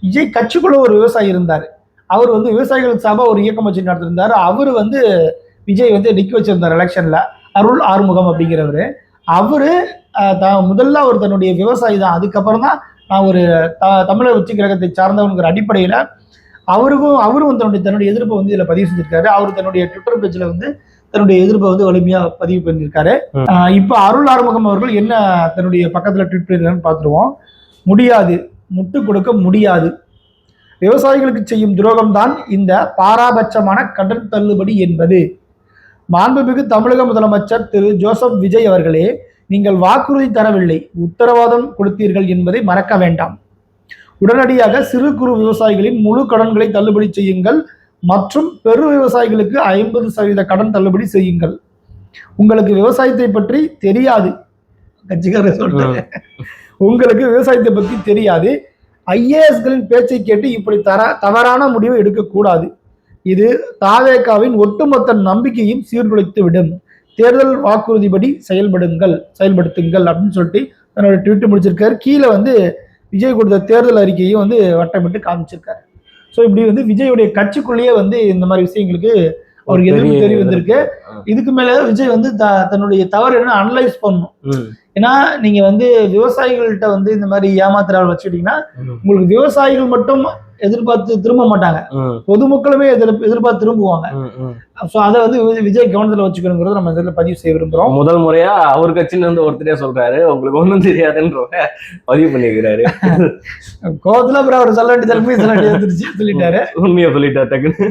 விஜய் கட்சிக்குள்ள ஒரு விவசாயி இருந்தார். அவர் வந்து விவசாயிகளுக்கு சார்பா ஒரு இயக்கம் வச்சு நடத்திருந்தாரு. அவரு வந்து விஜய் வந்து நிக்க வச்சிருந்தார் எலெக்ஷன்ல. அருள் ஆறுமுகம் அப்படிங்கிறவரு. அவரு முதல்ல அவர் தன்னுடைய விவசாயி தான். அதுக்கப்புறம் தான் நான் ஒரு தமிழர் உச்சி கிரகத்தை சார்ந்தவங்கிற அடிப்படையில அவரும் தன்னுடைய எதிர்ப்பை வந்து இதுல பதிவு செஞ்சிருக்காரு. அவர் தன்னுடைய ட்விட்டர் பேஜ்ல வந்து தன்னுடைய எதிர்ப்பை வந்து வலிமையா பதிவு பண்ணியிருக்காரு. இப்ப அருள் ஆறுமுகம் அவர்கள் என்ன தன்னுடைய பக்கத்துல ட்வீட் பண்ணிருக்காருன்னு பார்த்துருவோம். முடியாது, முட்டு கொடுக்க முடியாது. விவசாயிகளுக்கு செய்யும் துரோகம் தான் இந்த பாராபட்சமான கடன் தள்ளுபடி என்பது. மாண்புமிகு தமிழக முதலமைச்சர் திரு ஜோசப் விஜய் அவர்களே, நீங்கள் வாக்குறுதி தரவில்லை, உத்தரவாதம் கொடுத்தீர்கள் என்பதை மறக்க வேண்டாம். உடனடியாக சிறு குறு விவசாயிகளின் முழு கடன்களை தள்ளுபடி செய்யுங்கள் மற்றும் பெரு விவசாயிகளுக்கு 50% கடன் தள்ளுபடி செய்யுங்கள். உங்களுக்கு விவசாயத்தை பற்றி தெரியாது. கட்சிக்காரர் சொல்றாங்க, உங்களுக்கு விவசாயத்தை பற்றி தெரியாது. ஐஏஎஸ்களின் பேச்சை கேட்டு இப்படி தவறான முடிவை எடுக்கக்கூடாது. இது தாவேகாவின் ஒட்டுமொத்த நம்பிக்கையும் சீர்குலைத்து விடும். தேர்தல் வாக்குறுதிப்படி செயல்படுத்துங்கள் அப்படின்னு சொல்லிட்டு தன்னோட ட்வீட் முடிச்சிருக்காரு. கீழே வந்து விஜய் கொடுத்த தேர்தல் அறிக்கையும் வந்து வட்டமிட்டு காமிச்சிருக்காரு. ஸோ இப்படி வந்து விஜயுடைய கட்சிக்குள்ளேயே வந்து இந்த மாதிரி விஷயங்களுக்கு அவருக்கு எதிர்ப்பு தெரிய வந்திருக்கு. இதுக்கு மேல விஜய் வந்து தன்னுடைய தவறு என்ன அனலைஸ் பண்ணணும். ஏன்னா நீங்க வந்து விவசாயிகள்கிட்ட வந்து இந்த மாதிரி ஏமாத்துறாள் வச்சுக்கிட்டீங்கன்னா உங்களுக்கு விவசாயிகள் மட்டும் எதிர்பார்த்து திரும்ப மாட்டாங்க, பொதுமக்களுமே எதிர்பார்த்து திரும்புவாங்க. சோ அதை வந்து விஜய் கவனத்துல வச்சுக்கணுங்கிறத நம்ம இதுல பதிவு செய்ய விரும்புறோம். முதல் முறையா அவர் கட்சியில இருந்து ஒருத்தரே சொல்றாரு உங்களுக்கு ஒண்ணும் தெரியாதுன்ற பதிவு பண்ணிக்கிறாரு. கோவத்துல அப்புறம் அவர் சொல்ல வேண்டிய சொல்லிட்டாரு, உண்மையா சொல்லிட்டாரு டக்குன்னு.